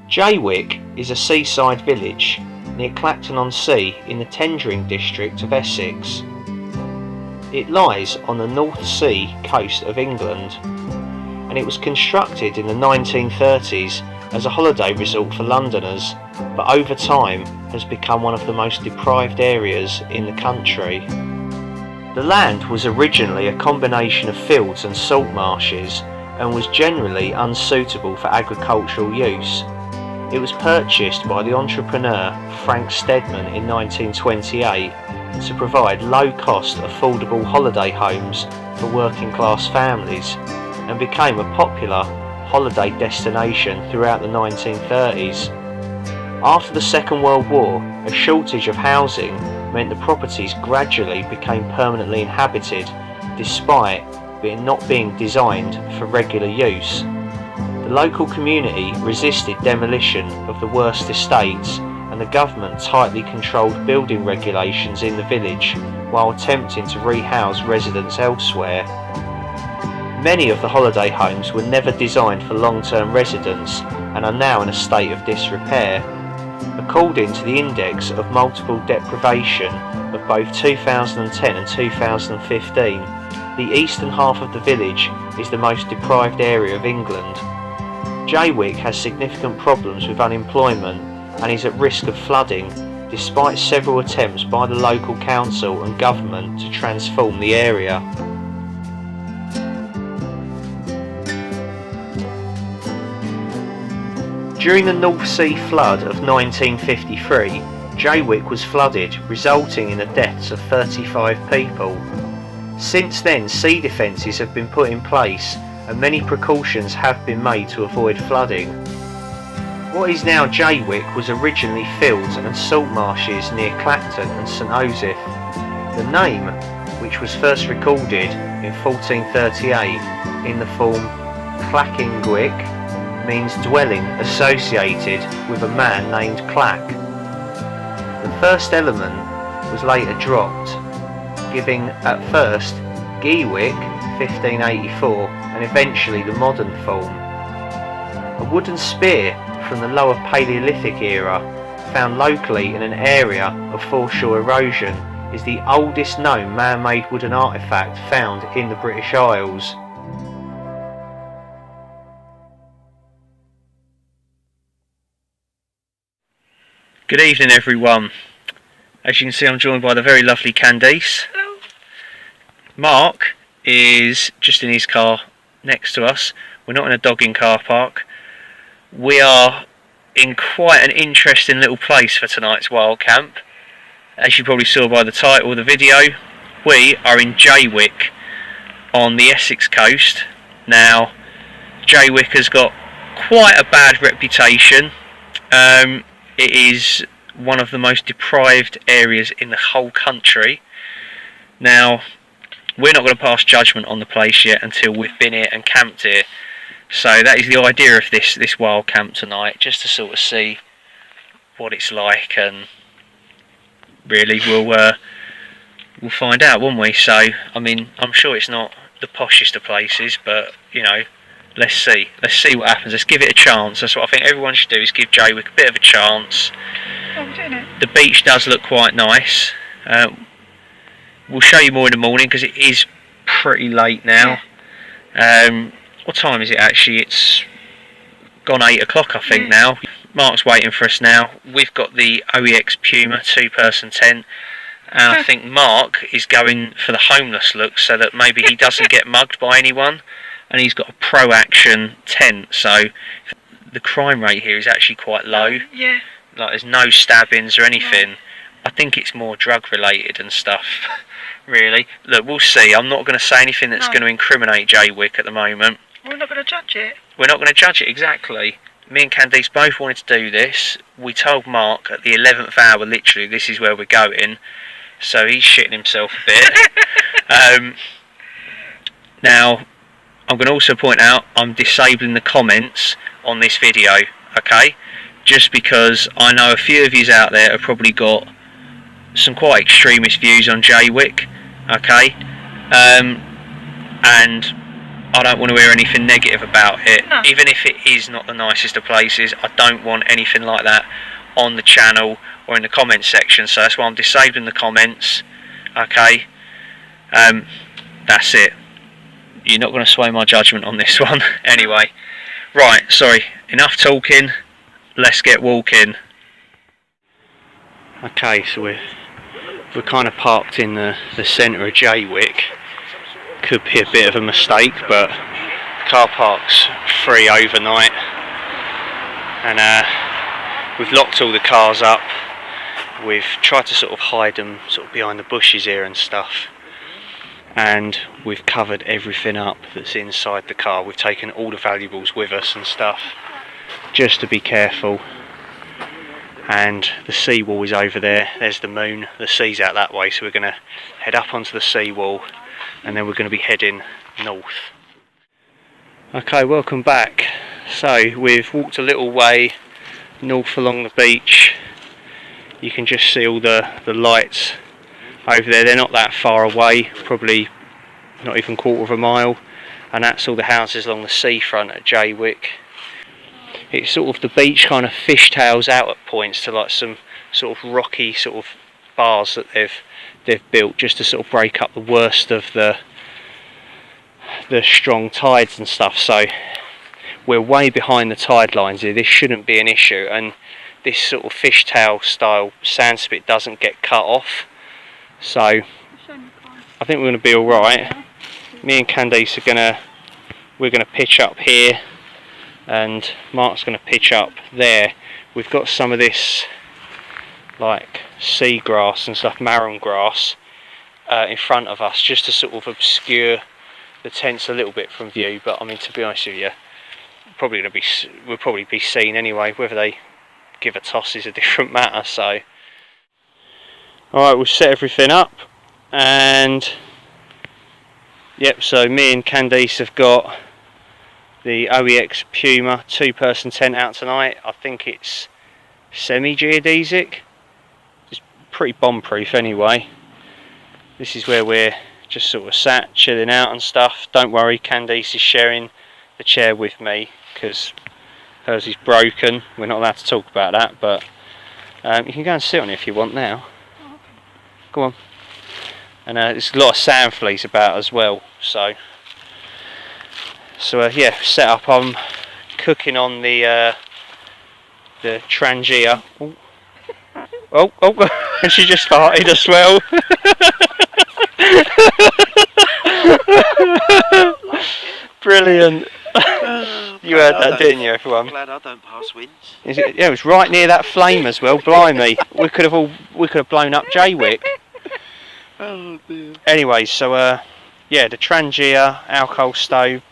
Jaywick is a seaside village near Clacton-on-Sea in the Tendring district of Essex. It lies on the North Sea coast of England, and it was constructed in the 1930s as a holiday resort for Londoners, but over time has become one of the most deprived areas in the country. The land was originally a combination of fields and salt marshes and was generally unsuitable for agricultural use. It was purchased by the entrepreneur Frank Stedman in 1928 to provide low-cost, affordable holiday homes for working-class families, and became a popular holiday destination throughout the 1930s. After the Second World War, a shortage of housing meant the properties gradually became permanently inhabited, despite not being designed for regular use. The local community resisted demolition of the worst estates, and the government tightly controlled building regulations in the village while attempting to rehouse residents elsewhere. Many of the holiday homes were never designed for long-term residence and are now in a state of disrepair. According to the Index of Multiple Deprivation of both 2010 and 2015, the eastern half of the village is the most deprived area of England. Jaywick has significant problems with unemployment and is at risk of flooding, despite several attempts by the local council and government to transform the area. During the North Sea flood of 1953, Jaywick was flooded, resulting in the deaths of 35 people. Since then, sea defences have been put in place and many precautions have been made to avoid flooding. What is now Jaywick was originally fields and salt marshes near Clacton and St Osyth. The name, which was first recorded in 1438 in the form Clackingwick, means dwelling associated with a man named Clack. The first element was later dropped, giving at first Gaywick 1584 and eventually the modern form. A wooden spear from the lower Paleolithic era, found locally in an area of foreshore erosion, is the oldest known man-made wooden artefact found in the British Isles. Good evening everyone. As you can see, I'm joined by the very lovely Candice. Hello. Mark is just in his car next to us. We're not in a dogging car park. We are in quite an interesting little place for tonight's wild camp. As you probably saw by the title of the video, we are in Jaywick on the Essex coast. Now, Jaywick has got quite a bad reputation. It is one of the most deprived areas in the whole country. Now, we're not going to pass judgment on the place yet until we've been here and camped here. So that is the idea of this wild camp tonight, just to sort of see what it's like, and really we'll find out, won't we? So, I mean, I'm sure it's not the poshest of places, but you know, let's see what happens. Let's give it a chance. That's what I think everyone should do, is give Jaywick a bit of a chance. Oh, I'm doing it. The beach does look quite nice. We'll show you more in the morning because it is pretty late now. Yeah. What time is it actually? It's gone 8 o'clock I think now. Mark's waiting for us now. We've got the OEX Puma 2-person tent, and I think Mark is going for the homeless look so that maybe he doesn't get mugged by anyone. And he's got a pro action tent, so the crime rate here is actually quite low. Yeah. Like, there's no stabbings or anything. No. I think it's more drug related and stuff. Really. Look, we'll see. I'm not going to say anything that's going to incriminate Jaywick at the moment. We're not going to judge it. We're not going to judge it, exactly. Me and Candice both wanted to do this. We told Mark at the 11th hour, literally, this is where we're going. So he's shitting himself a bit. Now, I'm going to also point out I'm disabling the comments on this video, okay? Just because I know a few of you out there have probably got some quite extremist views on Jaywick, okay? And I don't want to hear anything negative about it. No. Even if it is not the nicest of places, I don't want anything like that on the channel or in the comments section. So that's why I'm disabling the comments. Okay. That's it. You're not going to sway my judgment on this one. Anyway. Right, sorry. Enough talking. Let's get walking. Okay, so we're kind of parked in the centre of Jaywick. Could be a bit of a mistake, but car park's free overnight, and we've locked all the cars up. We've tried to sort of hide them sort of behind the bushes here and stuff, and we've covered everything up that's inside the car. We've taken all the valuables with us and stuff, just to be careful. And the seawall is over there. There's the moon. The sea's out that way, so we're going to head up onto the seawall, and then we're going to be heading north. Okay, welcome back. So we've walked a little way north along the beach. You can just see all the lights over there. They're not that far away, probably not even quarter of a mile, and that's all the houses along the seafront at Jaywick. It's sort of the beach kind of fishtails out at points to like some sort of rocky sort of bars that they've built just to sort of break up the worst of the strong tides and stuff. So we're way behind the tide lines here. This shouldn't be an issue, and this sort of fishtail style sand spit doesn't get cut off. So I think we're going to be all right. Me and Candice we're gonna pitch up here, and Mark's going to pitch up there. We've got some of this like seagrass and stuff, marron grass, in front of us, just to sort of obscure the tents a little bit from view. But I mean, to be honest with you, we'll probably be seen anyway. Whether they give a toss is a different matter. So alright, we'll set everything up, and yep, so me and Candice have got the OEX Puma 2-person tent out tonight. I think it's semi-geodesic. It's pretty bomb proof anyway. This is where we're just sort of sat chilling out and stuff. Don't worry, Candice is sharing the chair with me because hers is broken. We're not allowed to talk about that, but you can go and sit on it if you want now. Go on. And there's a lot of sand fleas about as well, so yeah, set up. I'm cooking on the Trangia. Oh, and she just farted as well. Brilliant. You heard that, didn't you, everyone? I'm glad I don't pass winds. Yeah, it was right near that flame as well. Blimey, we could have blown up Jaywick. Oh dear. Anyway, so yeah, the Trangia alcohol stove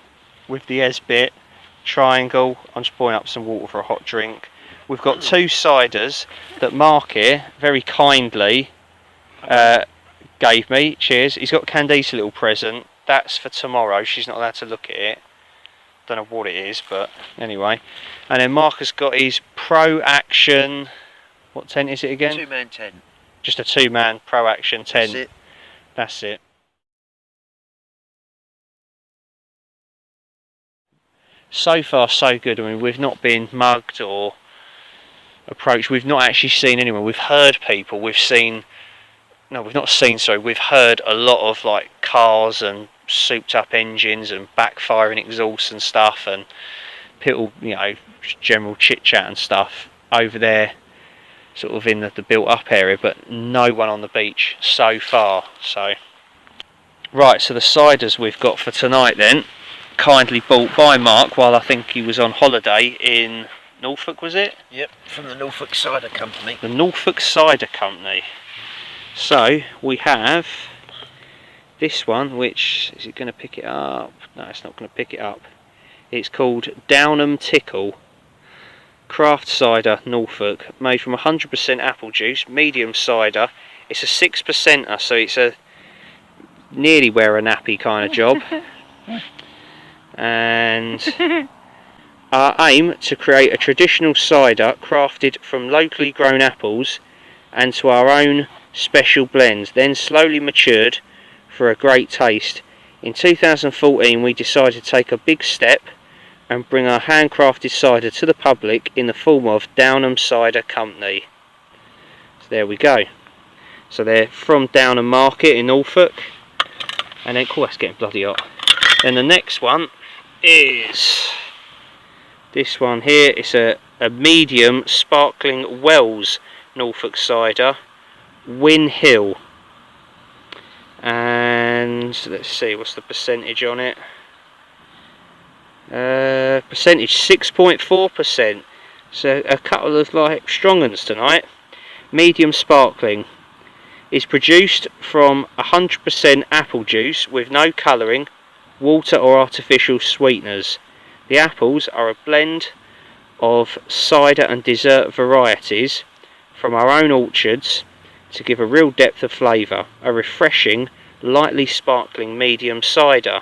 with the S-bit triangle. I'm just pouring up some water for a hot drink. We've got 2 ciders that Mark here very kindly gave me. Cheers. He's got Candice a little present. That's for tomorrow. She's not allowed to look at it. Don't know what it is, but anyway. And then Mark has got his Pro Action. What tent is it again? 2-man tent. Just a 2-man Pro Action tent. That's it. That's it. So far so good. I mean, we've not been mugged or approached. We've not actually seen anyone. We've heard people. We've not seen, sorry, we've heard a lot of like cars and souped up engines and backfiring exhausts and stuff, and people, you know, general chit chat and stuff over there sort of in the built up area, but no one on the beach so far. So right, so the ciders we've got for tonight then, kindly bought by Mark while I think he was on holiday in Norfolk, was it? Yep, from the Norfolk Cider Company. The Norfolk Cider Company. So we have this one, which, is it going to pick it up? No, it's not going to pick it up. It's called Downham Tickle Craft Cider Norfolk, made from 100% apple juice, medium cider. It's a 6%er, so it's a nearly wear a nappy kind of job. And our aim to create a traditional cider crafted from locally grown apples and to our own special blends, then slowly matured for a great taste. In 2014 we decided to take a big step and bring our handcrafted cider to the public in the form of Downham Cider Company. So there we go. So they're from Downham Market in Norfolk. And then, that's getting bloody hot. Then the next one is this one here. It's a medium sparkling Wells Norfolk cider, Win Hill. And let's see, what's the percentage on it? Percentage 6.4%. So a couple of like strong ones tonight. Medium sparkling. Is produced from 100% apple juice with no colouring, water or artificial sweeteners. The apples are a blend of cider and dessert varieties from our own orchards to give a real depth of flavour. A refreshing, lightly sparkling medium cider.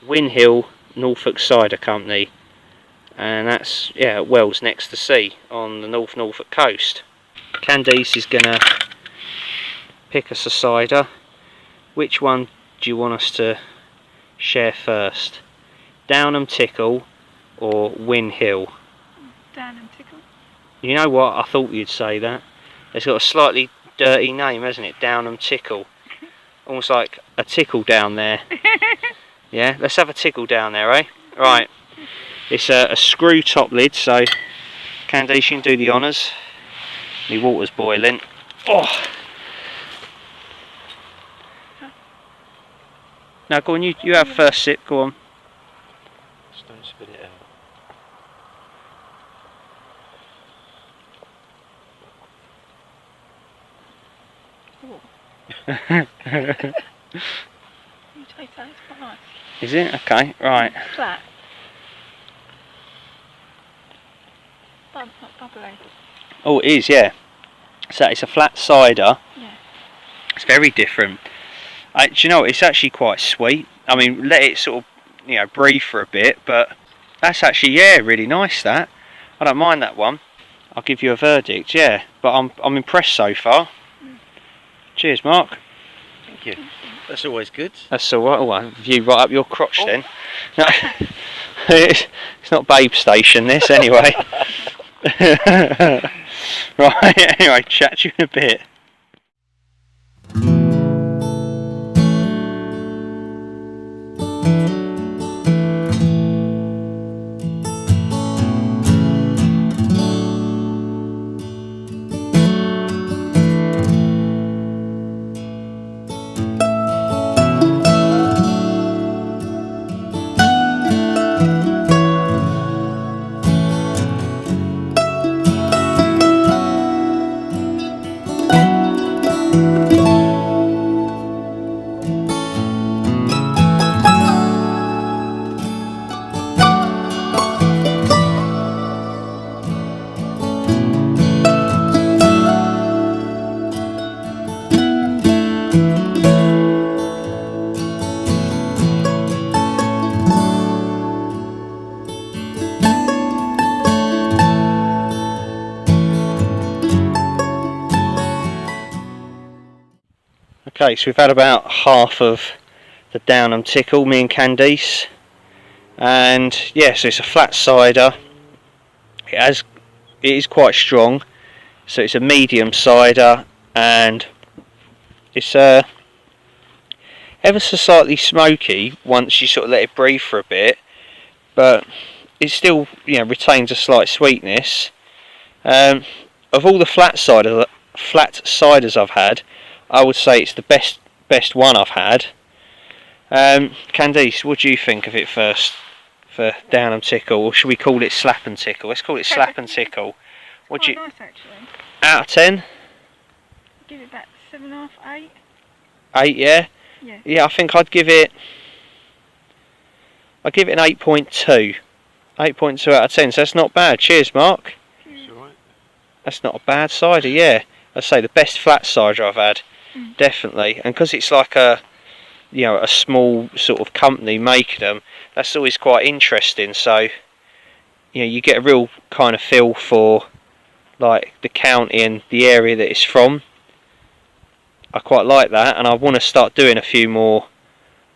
Win Hill Norfolk Cider Company. And that's, yeah, Wells next to sea on the North Norfolk coast. Candice is going to pick us a cider. Which one do you want us to share first? Downham Tickle or Win Hill? Downham Tickle. You know what? I thought you'd say that. It's got a slightly dirty name, hasn't it? Downham Tickle. Almost like a tickle down there. Yeah, let's have a tickle down there, eh? Right. It's a screw top lid, so Candice, you can do the honours. My water's boiling. Oh! Now go on, you have first sip, go on. Just don't spit it out. You taste that, it's quite nice. Is it? Okay, right. Flat. Not bubbly. Oh, it is, yeah. So it's a flat cider. Yeah. It's very different. Do you know, it's actually quite sweet. I mean, let it sort of, you know, breathe for a bit, but that's actually, yeah, really nice, that. I don't mind that one. I'll give you a verdict, yeah. But I'm impressed so far. Cheers, Mark. Thank you. That's always good. That's alright. Oh, I'll view right up your crotch then. No, it's not Babe Station, this, anyway. Right, anyway, chat to you in a bit. Okay, so we've had about half of the Downham Tickle, me and Candice, and yeah, so it's a flat cider. It is quite strong, so it's a medium cider, and it's ever so slightly smoky once you sort of let it breathe for a bit, but it still, you know, retains a slight sweetness. Of all the flat ciders I've had, I would say it's the best one I've had. Candice, what do you think of it first for Downham Tickle, or should we call it Slap and Tickle? Let's call it Slap and Tickle. What do you? Nice actually. Out of 10? Give it about 7.5, 8. 8, yeah. Yeah. Yeah, I think I'd give it an 8.2. 8.2 out of 10. So that's not bad. Cheers, Mark. It's alright. That's not a bad cider, yeah. I'd say the best flat cider I've had, definitely. And because it's like a small sort of company making them, that's always quite interesting. So, you get a real kind of feel for like the county and the area that it's from. I quite like that, and I want to start doing a few more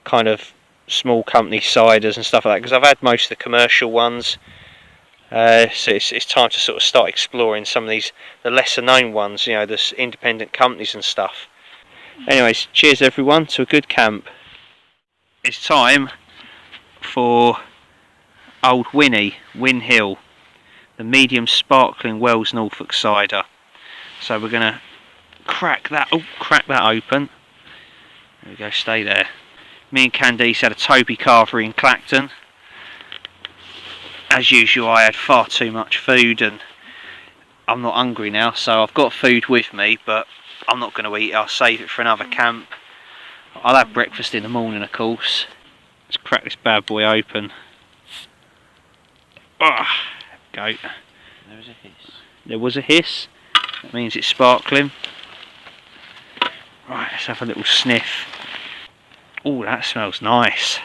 kind of small company ciders and stuff like that, because I've had most of the commercial ones. So it's time to sort of start exploring some of these, the lesser known ones, you know, the independent companies and stuff. Anyways, cheers everyone to a good camp. It's time for Old Winnie, Win Hill, the medium sparkling Wells Norfolk cider. So we're gonna crack that open. There we go, stay there. Me and Candice had a Toby Carvery in Clacton. As usual, I had far too much food and I'm not hungry now, so I've got food with me, but I'm not going to eat it. I'll save it for another camp. I'll have breakfast in the morning, of course. Let's crack this bad boy open. Ah, go. There was a hiss. There was a hiss. That means it's sparkling. Right, let's have a little sniff. Oh, that smells nice.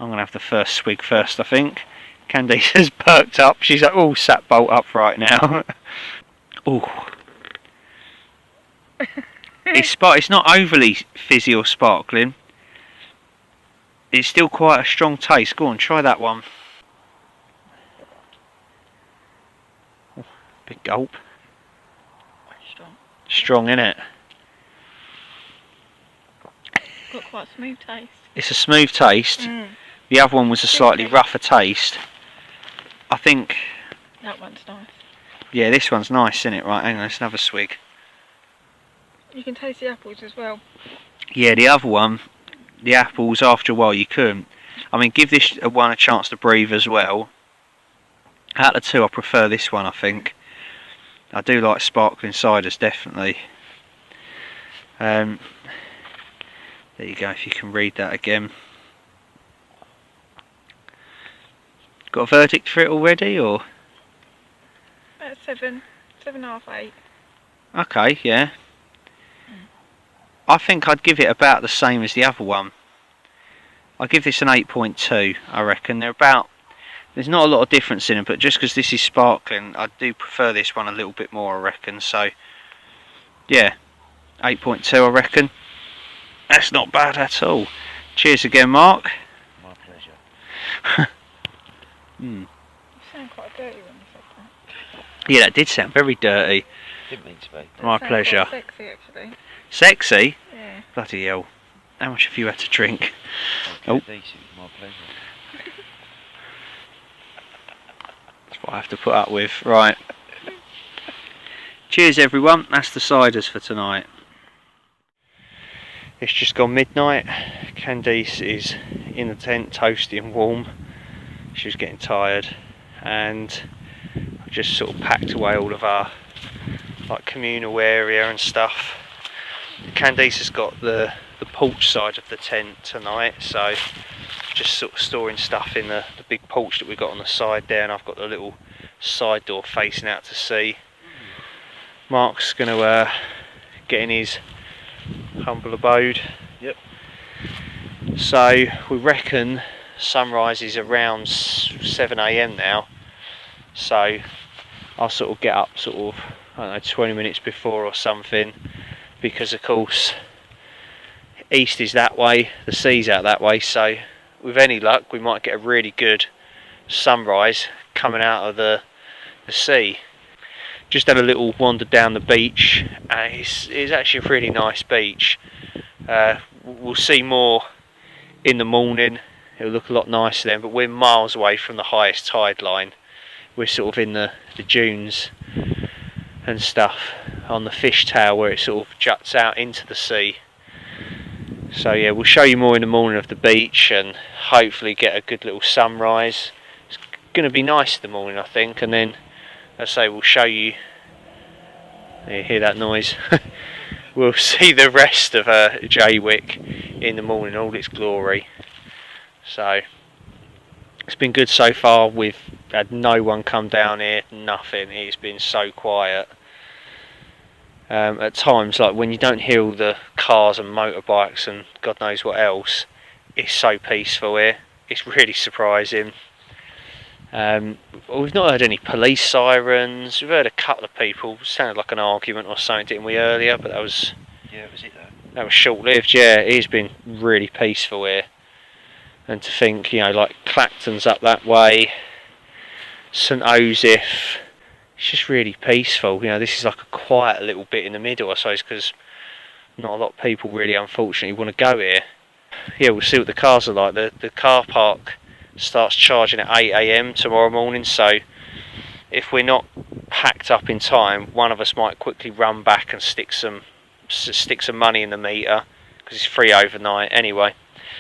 I'm going to have the first swig first, I think. Candice has perked up. She's like, oh, sat bolt upright now. Oh. It's not overly fizzy or sparkling. It's still quite a strong taste. Go on, try that one. Oh, big gulp. Strong. Strong, innit? Got quite a smooth taste. It's a smooth taste. The other one was a slightly rougher taste. I think... That one's nice. Yeah, this one's nice, isn't it? Right, hang on, let's have a swig. You can taste the apples as well. Yeah, the other one, the apples, after a while you couldn't. I mean, give this one a chance to breathe as well. Out of the two, I prefer this one, I think. I do like sparkling ciders, definitely. There you go, if you can read that again. Got a verdict for it already, or? 7.5, 8. Okay, yeah. I think I'd give it about the same as the other one. I'd give this an 8.2, I reckon. There's not a lot of difference in them, but just because this is sparkling, I do prefer this one a little bit more, I reckon. So, yeah, 8.2, I reckon. That's not bad at all. Cheers again, Mark. My pleasure. You sound quite dirty when you said that. Yeah, that did sound very dirty. Didn't mean to be. My That sounds pleasure. quite sexy, actually. Sexy? Yeah. Bloody hell. How much have you had to drink? Okay, Oh. decent. My pleasure. That's what I have to put up with. Right. Cheers, everyone. That's the ciders for tonight. It's just gone midnight. Candice is in the tent, toasty and warm. She was getting tired, and I just sort of packed away all of our communal area and stuff. Candice has got the porch side of the tent tonight, so just sort of storing stuff in the big porch that we've got on the side there, and I've got the little side door facing out to sea. Mark's going to get in his humble abode. Yep. So we reckon sunrise is around 7 AM now, so I'll sort of get up I don't know, 20 minutes before or something, because of course east is that way, the sea's out that way, so with any luck we might get a really good sunrise coming out of the sea. Just had a little wander down the beach, and it's actually a really nice beach. We'll see more in the morning. It'll look a lot nicer then, but we're miles away from the highest tide line. We're sort of in the dunes and stuff on the fishtail where it sort of juts out into the sea. So yeah, we'll show you more in the morning of the beach and hopefully get a good little sunrise. It's going to be nice in the morning, I think, and then as I say, we'll show you. You hear that noise? We'll see the rest of Jaywick in the morning, all its glory. So it's been good so far. We've had no one come down here, nothing. It's been so quiet. At times, like when you don't hear all the cars and motorbikes and God knows what else, it's so peaceful here. It's really surprising. We've not heard any police sirens. We've heard a couple of people. It sounded like an argument or something, didn't we, earlier? But that was Yeah, that was it though. short-lived. Yeah, it's been really peaceful here. And to think, you know, like Clacton's up that way, St Joseph, it's just really peaceful. You know, this is like a quiet little bit in the middle, I suppose, because not a lot of people really, unfortunately, want to go here. Yeah, we'll see what the cars are like. The car park starts charging at 8 AM tomorrow morning, so if we're not packed up in time, one of us might quickly run back and stick some money in the meter, because it's free overnight anyway.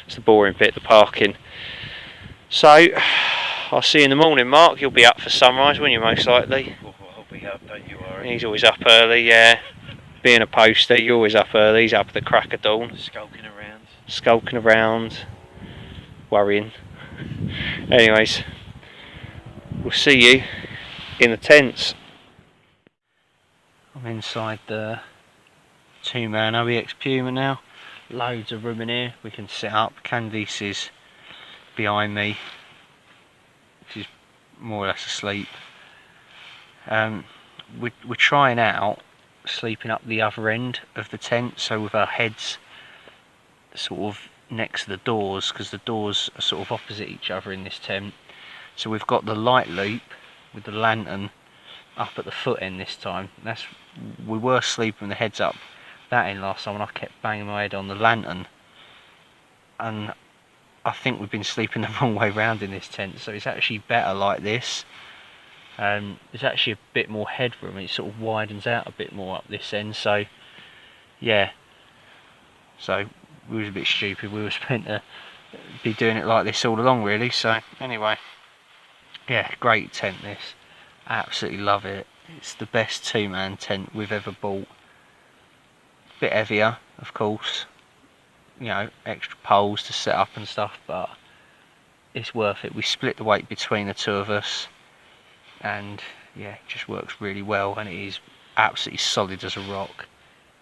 It's the boring bit, the parking. So I'll see you in the morning, Mark. You'll be up for sunrise, won't you, most likely? Oh, I'll be up, don't you worry. He's always up early, yeah. Being a poster, you're always up early. He's up at the crack of dawn. Skulking around. Worrying. Anyways, we'll see you in the tents. I'm inside the 2-man OEX Puma now. Loads of room in here. We can sit up. Candice is behind me. She's more or less asleep. We're trying out sleeping up the other end of the tent, so with our heads sort of next to the doors, because the doors are sort of opposite each other in this tent. So we've got the light loop with the lantern up at the foot end this time. We were sleeping with the heads up that end last time, and I kept banging my head on the lantern, and I think we've been sleeping the wrong way round in this tent, so it's actually better like this. There's actually a bit more headroom, and it sort of widens out a bit more up this end, so yeah. So we was a bit stupid. We were meant to be doing it like this all along, really. So anyway, yeah, great tent this. Absolutely love it. It's the best 2-man tent we've ever bought. Bit heavier, of course. You know, extra poles to set up and stuff, but it's worth it. We split the weight between the two of us, and yeah, it just works really well, and it is absolutely solid as a rock.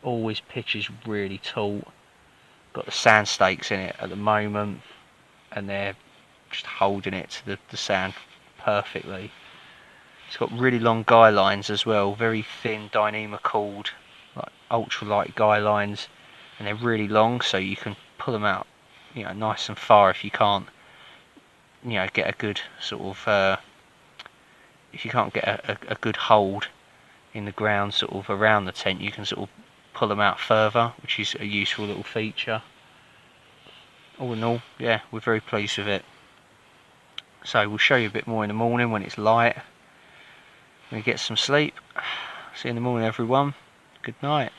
Always pitches really taut. Got the sand stakes in it at the moment, and they're just holding it to the sand perfectly. It's got really long guy lines as well, very thin Dyneema cord, like ultralight guy lines, and they're really long, so you can pull them out, you know, nice and far if you can't, you know, get a good sort of if you can't get a good hold in the ground sort of around the tent, you can sort of pull them out further, which is a useful little feature. All in all, yeah, we're very pleased with it. So we'll show you a bit more in the morning when it's light. We get some sleep. See you in the morning, everyone. Good night.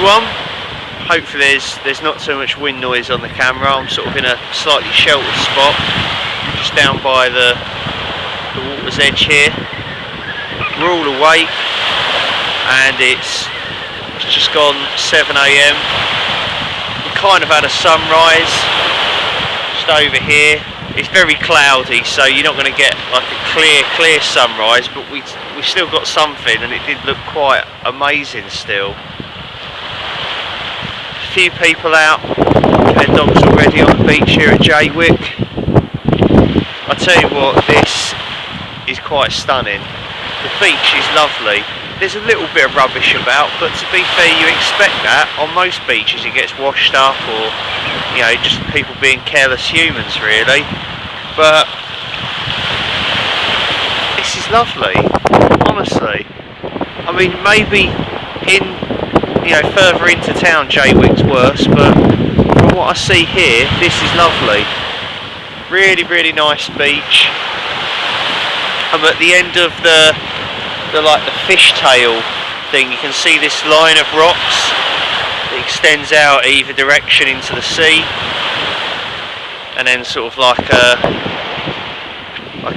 everyone. Hopefully there's not too much wind noise on the camera. I'm sort of in a slightly sheltered spot, just down by the water's edge here. We're all awake, and it's just gone 7 AM. We kind of had a sunrise just over here. It's very cloudy, so you're not going to get like a clear sunrise, but we still got something, and it did look quite amazing still. A few people out with their dogs already on the beach here at Jaywick. I tell you what, this is quite stunning. The beach is lovely. There's a little bit of rubbish about, but to be fair, you expect that. On most beaches it gets washed up, or just people being careless humans really. But this is lovely, honestly. I mean, maybe in further into town Jaywick's worse, but from what I see here, this is lovely. Really, really nice beach. I'm at the end of the fishtail thing. You can see this line of rocks that extends out either direction into the sea, and then sort of like a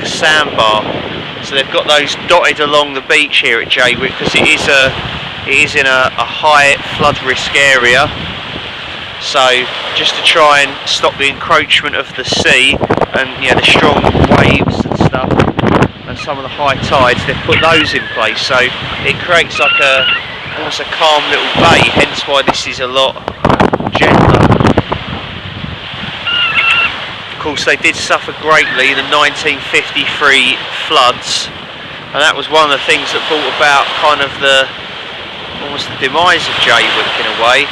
sandbar. So they've got those dotted along the beach here at Jaywick because it is in a high flood risk area. So just to try and stop the encroachment of the sea and the strong waves and stuff, and some of the high tides, they've put those in place, so it creates like almost a calm little bay, hence why this is a lot gentler. Of course, they did suffer greatly in the 1953 floods, and that was one of the things that brought about kind of almost the demise of Jaywick in a way.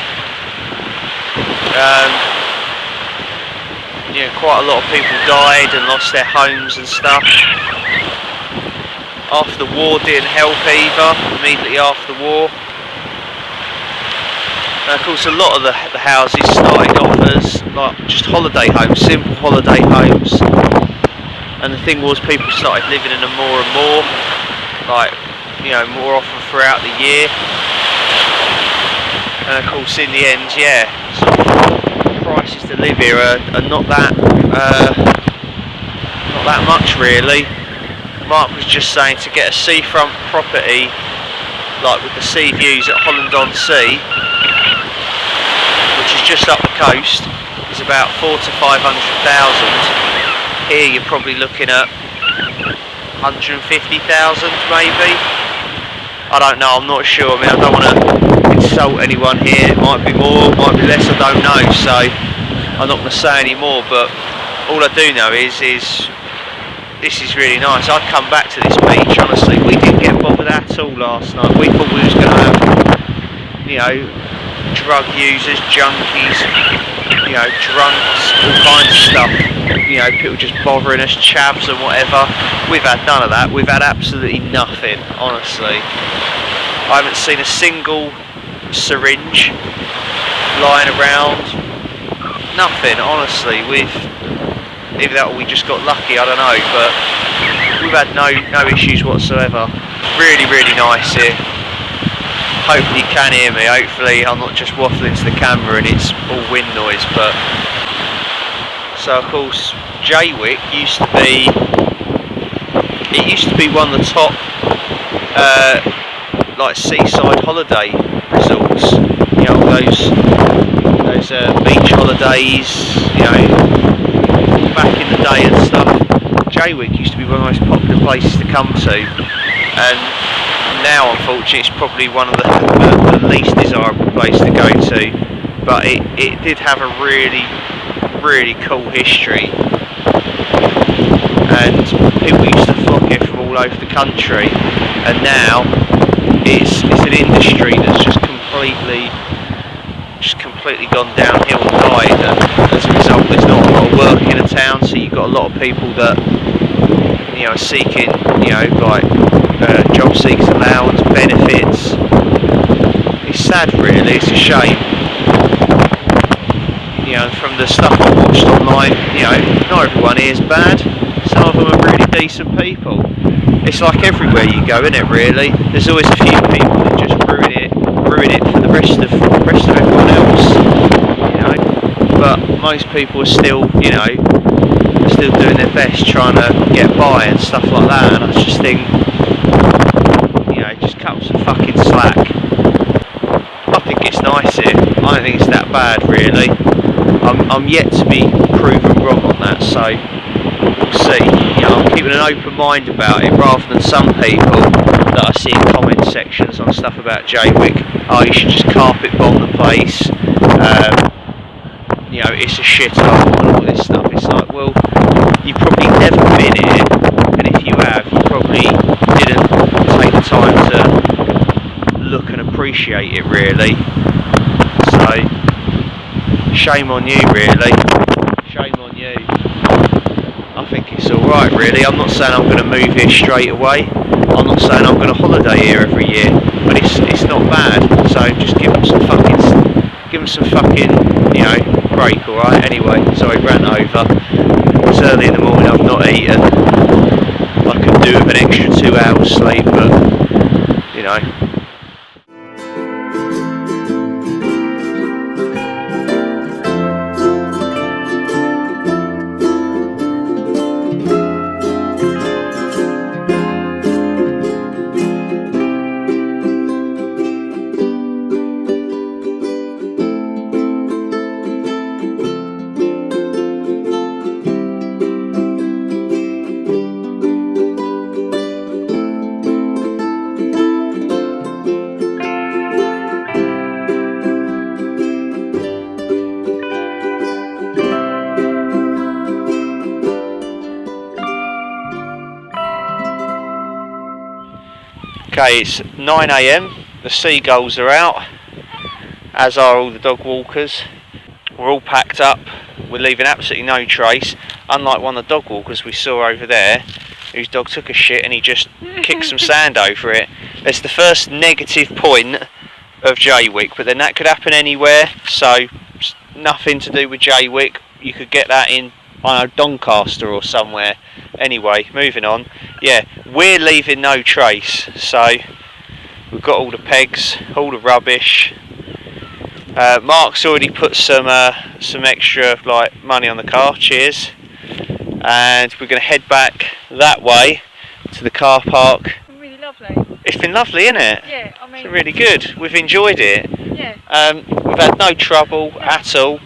Quite a lot of people died and lost their homes and stuff. After the war didn't help either, immediately after the war. And of course a lot of the houses started off as like just holiday homes, simple holiday homes. And the thing was, people started living in them more and more, more often throughout the year. And of course in the end, prices to live here are not that much really. Mark was just saying, to get a seafront property like with the sea views at Holland-on-Sea, which is just up the coast, is about 400,000 to 500,000. Here you're probably looking at 150,000 maybe. I don't know, I'm not sure. I mean, I don't want to insult anyone here. It might be more, it might be less, I don't know, so I'm not going to say any more, but all I do know is this is really nice. I'd come back to this beach, honestly. We didn't get bothered at all last night. We thought we was going to have, drug users, junkies, drunks, all kinds of stuff. People just bothering us, chavs and whatever. We've had none of that. We've had absolutely nothing, honestly. I haven't seen a single syringe lying around. Nothing, honestly. Either that or we just got lucky, I don't know, but we've had no issues whatsoever. Really, really nice here. Hopefully you can hear me. Hopefully I'm not just waffling to the camera and it's all wind noise. But so of course Jaywick used to be one of the top seaside holiday resorts. All those beach holidays, back in the day and stuff. Jaywick used to be one of the most popular places to come to, and now unfortunately it's probably one of the least desirable places to go to, but it did have a really, really cool history, and people used to flock here from all over the country, and now it's an industry that's just completely gone downhill and died, and as a result there's not a lot of work in a town, so you've got a lot of people that are seeking job seekers allowance, benefits. It's sad really, it's a shame. From the stuff I watched online, not everyone here is bad. Some of them are really decent people. It's like everywhere you go, isn't it really? There's always a few people that just ruin it for the rest rest of everyone else, you know. But most people are still, you know, still doing their best trying to get by and stuff like that, and I just think, you know, just cut some fucking slack. I think it's nice here. I don't think it's that bad really. I'm yet to be proven wrong on that, so we'll see. You know, I'm keeping an open mind about it rather than some people that I see in comment sections on stuff about Jaywick. Oh, you should just carpet bomb the place. You know, it's a shithole and all this stuff. It's like, well, you've probably never been here, and if you have, you probably didn't take the time to look and appreciate it really. So, shame on you really. Shame on you. I think it's alright really. I'm not saying I'm going to move here straight away. I'm not saying I'm going to holiday here every year, but it's not bad. So just give them some fucking, you know, break, alright? Anyway, sorry, rant over. It's early in the morning, I've not eaten. I could do with an extra 2 hours sleep, but, you know. Okay, it's 9 AM, the seagulls are out, as are all the dog walkers. We're all packed up, we're leaving absolutely no trace, unlike one of the dog walkers we saw over there, whose dog took a shit and he just kicked some sand over it. That's the first negative point of Jaywick, but then that could happen anywhere, so it's nothing to do with Jaywick. You could get that in, I don't know, Doncaster or somewhere. Anyway, moving on. Yeah, we're leaving no trace, so we've got all the pegs, all the rubbish. Mark's already put some extra like money on the car, cheers, and we're going to head back that way to the car park. Really lovely. It's been lovely, isn't it? Yeah, I mean, it's really good. We've enjoyed it. Yeah. We've had no trouble at all.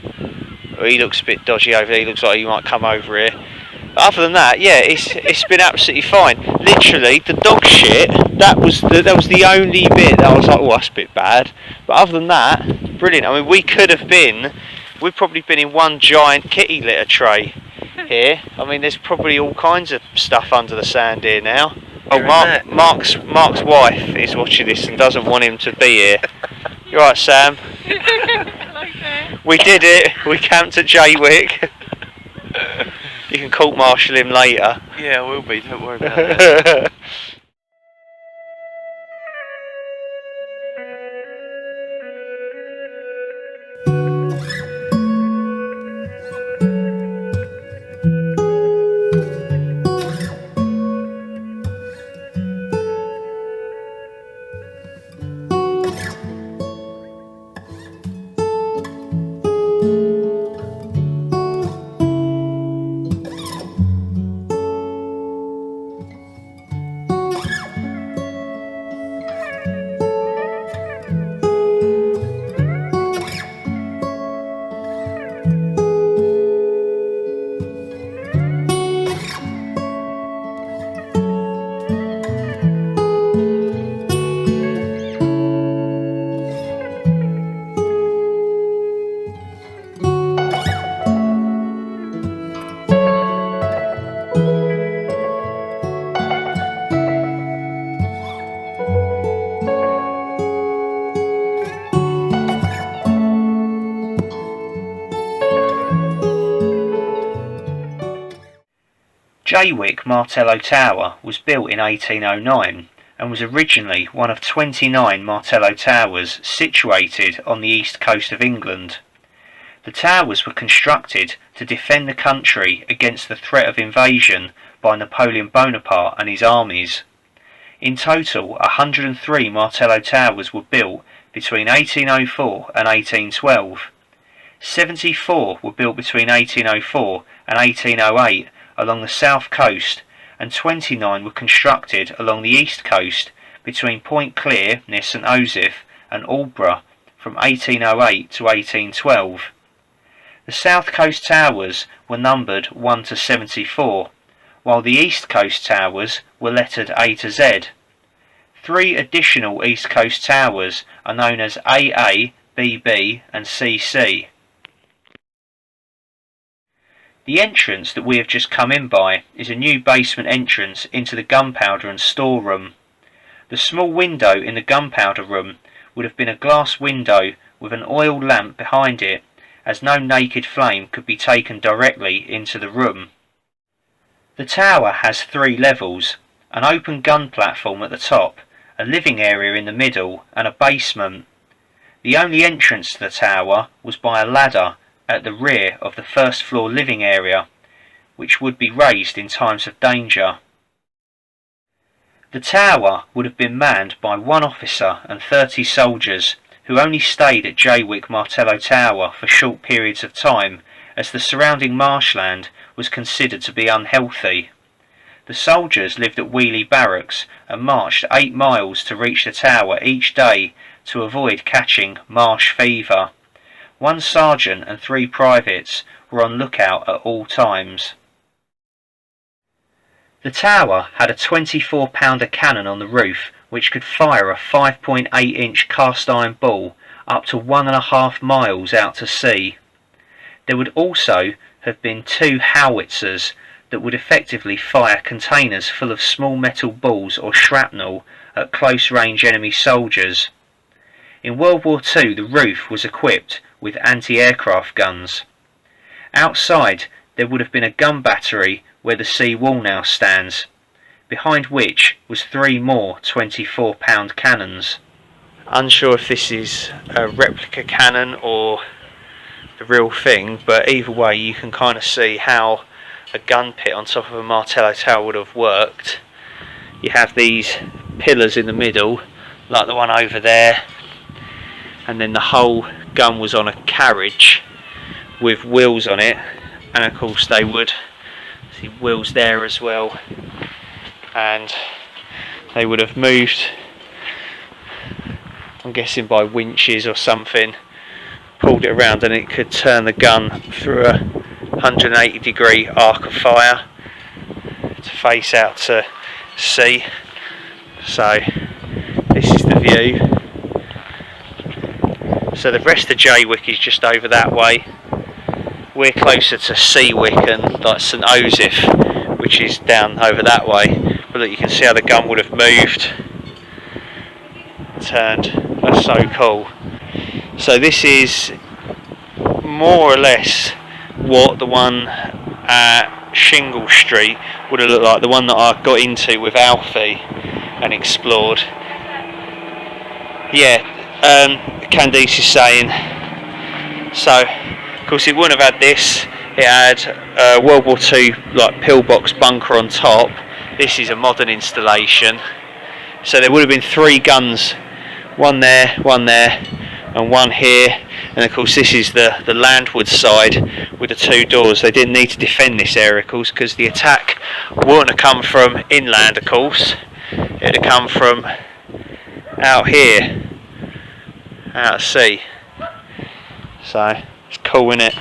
Oh, he looks a bit dodgy over there. He looks like he might come over here. But other than that, yeah, it's been absolutely fine. Literally, the dog shit. That was the only bit that I was like, oh, that's a bit bad. But other than that, brilliant. I mean, we've probably been in one giant kitty litter tray here. I mean, there's probably all kinds of stuff under the sand here now. Oh, Mark's wife is watching this and doesn't want him to be here. You're right, Sam. We did it. We camped at Jaywick. You can court-martial him later. Yeah, I will be, don't worry about that. Jaywick Martello Tower was built in 1809 and was originally one of 29 Martello towers situated on the east coast of England. The towers were constructed to defend the country against the threat of invasion by Napoleon Bonaparte and his armies. In total, 103 Martello towers were built between 1804 and 1812. 74 were built between 1804 and 1808 along the south coast, and 29 were constructed along the east coast between Point Clear near St Osyth and Aldborough from 1808 to 1812. The south coast towers were numbered 1 to 74, while the east coast towers were lettered A to Z. 3 additional east coast towers are known as AA, BB and CC. The entrance that we have just come in by is a new basement entrance into the gunpowder and storeroom. The small window in the gunpowder room would have been a glass window with an oil lamp behind it, as no naked flame could be taken directly into the room. The tower has 3 levels, an open gun platform at the top, a living area in the middle and a basement. The only entrance to the tower was by a ladder at the rear of the first floor living area, which would be raised in times of danger. The tower would have been manned by 1 officer and 30 soldiers, who only stayed at Jaywick Martello Tower for short periods of time, as the surrounding marshland was considered to be unhealthy. The soldiers lived at Wheelie Barracks and marched 8 miles to reach the tower each day to avoid catching marsh fever. 1 sergeant and 3 privates were on lookout at all times. The tower had a 24-pounder cannon on the roof, which could fire a 5.8-inch cast iron ball up to 1.5 miles out to sea. There would also have been 2 howitzers that would effectively fire containers full of small metal balls or shrapnel at close-range enemy soldiers. In World War II, the roof was equipped with anti-aircraft guns. Outside, there would have been a gun battery where the sea wall now stands, behind which was 3 more 24-pound cannons. Unsure if this is a replica cannon or the real thing, but either way you can kind of see how a gun pit on top of a Martello tower would have worked. You have these pillars in the middle, like the one over there, and then the whole gun was on a carriage with wheels on it, and of course they would see wheels there as well, and they would have moved, I'm guessing by winches or something, pulled it around, and it could turn the gun through a 180-degree arc of fire to face out to sea. So this is the view. So the rest of Jaywick is just over that way. We're closer to Seawick and like St Osyth, which is down over that way. But look, you can see how the gun would have moved, turned. That's so cool. So this is more or less what the one at Shingle Street would have looked like, the one that I got into with Alfie and explored. Yeah, Candice is saying, so of course it wouldn't have had this. It had World War II like pillbox bunker on top. This is a modern installation. So there would have been 3 guns, one there, and one here. And of course this is the landward side with the 2 doors. They didn't need to defend this area, of course, because the attack wouldn't have come from inland, of course. It would have come from out here, out at sea. So it's cool, isn't it?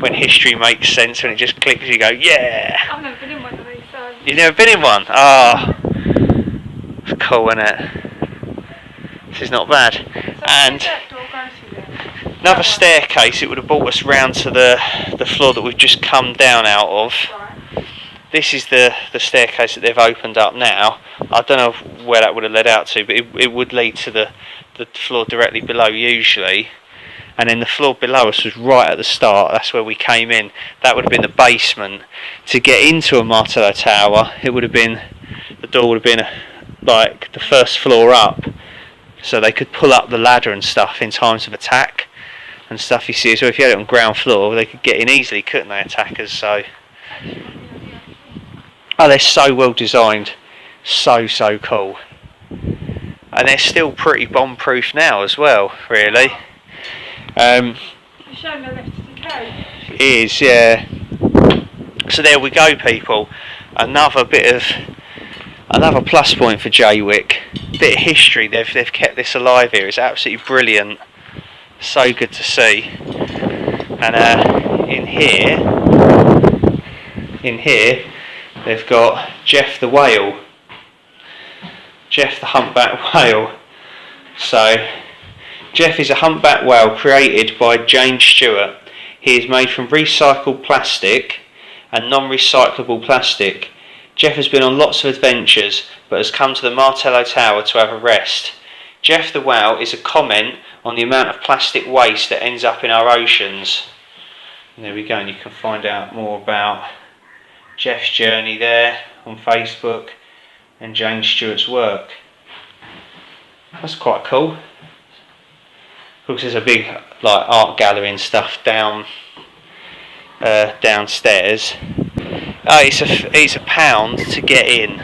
When history makes sense, when it just clicks, you go, yeah! I've never been in one of these, so... You've never been in one? Ah, it's cool, isn't it? This is not bad. And another staircase, it would have brought us round to the floor that we've just come down out of. This is the staircase that they've opened up now. I don't know where that would have led out to, but it would lead to the floor directly below usually. And then the floor below us was right at the start. That's where we came in. That would have been the basement. To get into a Martello tower, it would have been, the door would have been like the first floor up, so they could pull up the ladder and stuff in times of attack and stuff, you see. So if you had it on ground floor, they could get in easily, couldn't they, attackers? So oh, they're so well designed, so cool. and they're still pretty bomb-proof now as well, really. The shame they left it decay. It is, yeah. So there we go, people. Another plus point for Jaywick. Bit of history. They've kept this alive here. It's absolutely brilliant. So good to see. And in here, they've got Jeff the whale. Jeff the humpback whale. So Jeff is a humpback whale created by James Stewart. He is made from recycled plastic and non-recyclable plastic. Jeff has been on lots of adventures, but has come to the Martello Tower to have a rest. Jeff the whale is a comment on the amount of plastic waste that ends up in our oceans. And there we go, and you can find out more about Jeff's journey there on Facebook and James Stewart's work. That's quite cool. Of course, there's a big art gallery and stuff downstairs. It's £1 to get in.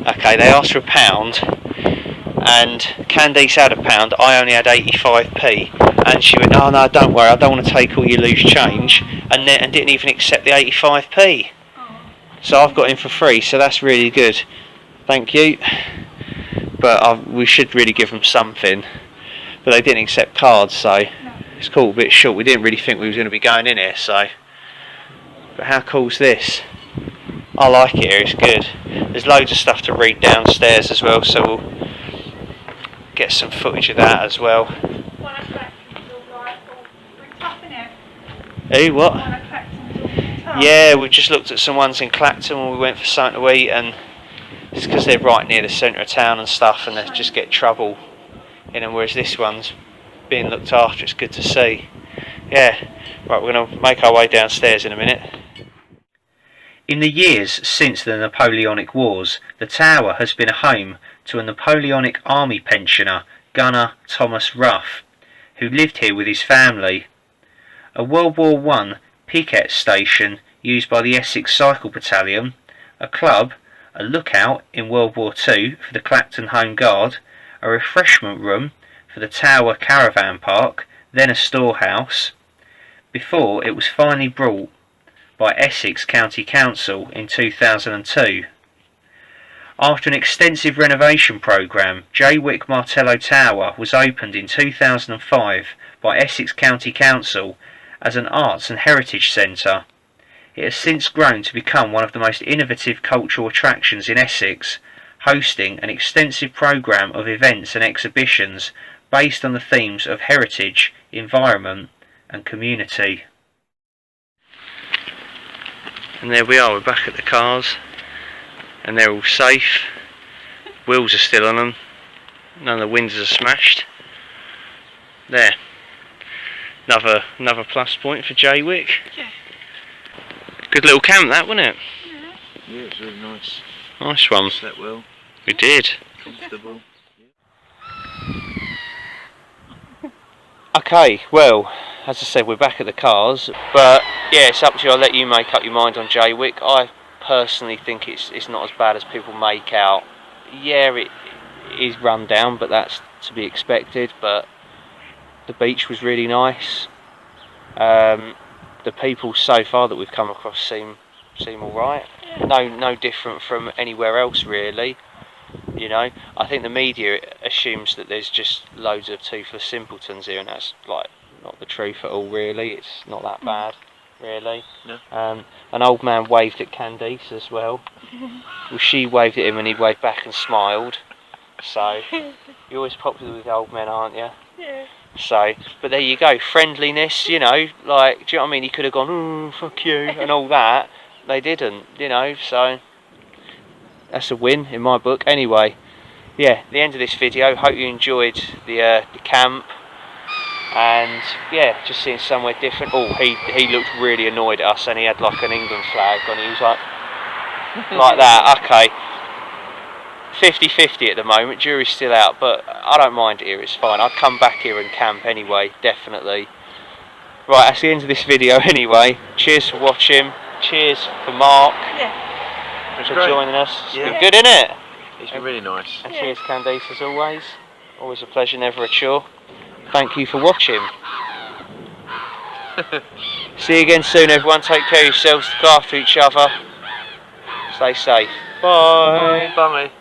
Okay, they asked for £1, and Candice had £1. I only had 85p, and she went, "Oh no, don't worry, I don't want to take all your loose change," and didn't even accept the 85p. So I've got in for free. So that's really good. Thank you. But we should really give them something. But they didn't accept cards, so it's cool. A bit short. We didn't really think we was going to be going in here, so. But how cool's this? I like it here, it's good. There's loads of stuff to read downstairs as well, so we'll get some footage of that as well. Hey, what? Yeah, we just looked at some ones in Clacton when we went for something to eat, and it's because they're right near the centre of town and stuff, and they just get trouble in them, whereas this one's being looked after. It's good to see. Yeah, right, we're going to make our way downstairs in a minute. In the years since the Napoleonic Wars, the tower has been a home to a Napoleonic army pensioner, Gunner Thomas Ruff, who lived here with his family. A World War I piquet station used by the Essex Cycle Battalion, a club, a lookout in World War II for the Clacton Home Guard, a refreshment room for the Tower Caravan Park, then a storehouse, before it was finally brought by Essex County Council in 2002. After an extensive renovation programme, Jaywick Martello Tower was opened in 2005 by Essex County Council as an arts and heritage centre. It has since grown to become one of the most innovative cultural attractions in Essex, hosting an extensive programme of events and exhibitions based on the themes of heritage, environment and community. And there we are, we're back at the cars, and they're all safe. Wheels are still on them, none of the windows are smashed. There, another plus point for Jaywick. Yeah. Good little camp that, wasn't it? Yeah, it's really nice. Nice one. Slept well. We did. Comfortable. Okay, well, as I said, we're back at the cars, but yeah, it's up to you. I'll let you make up your mind on Jaywick. I personally think it's not as bad as people make out. Yeah, it is run down, but that's to be expected. But the beach was really nice. The people so far that we've come across seem all right. No different from anywhere else, really. You know, I think the media assumes that there's just loads of toothless simpletons here, and that's like not the truth at all. Really, it's not that bad, really. No. An old man waved at Candice as well. Well, she waved at him, and he waved back and smiled. So you're always popular with old men, aren't you? Yeah. So, but there you go, friendliness. You know, like, do you know what I mean? He could have gone, "Oh, fuck you," and all that. They didn't, you know. So that's a win in my book. Anyway, yeah, the end of this video. Hope you enjoyed the camp, and yeah, just seeing somewhere different. Oh, he looked really annoyed at us, and he had like an England flag on. He was like that. Okay, 50-50 at the moment. Jury's still out, but I don't mind it here. It's fine. I'd come back here and camp anyway, definitely. Right, that's the end of this video anyway. Cheers for watching. Cheers for Mark. Yeah. For joining us. It's Yeah. been good, innit? It's been really nice. And cheers, Candice, as always. Always a pleasure, never a chore. Thank you for watching. See you again soon, everyone. Take care of yourselves, look after each other. Stay safe. Bye. Bye, mate.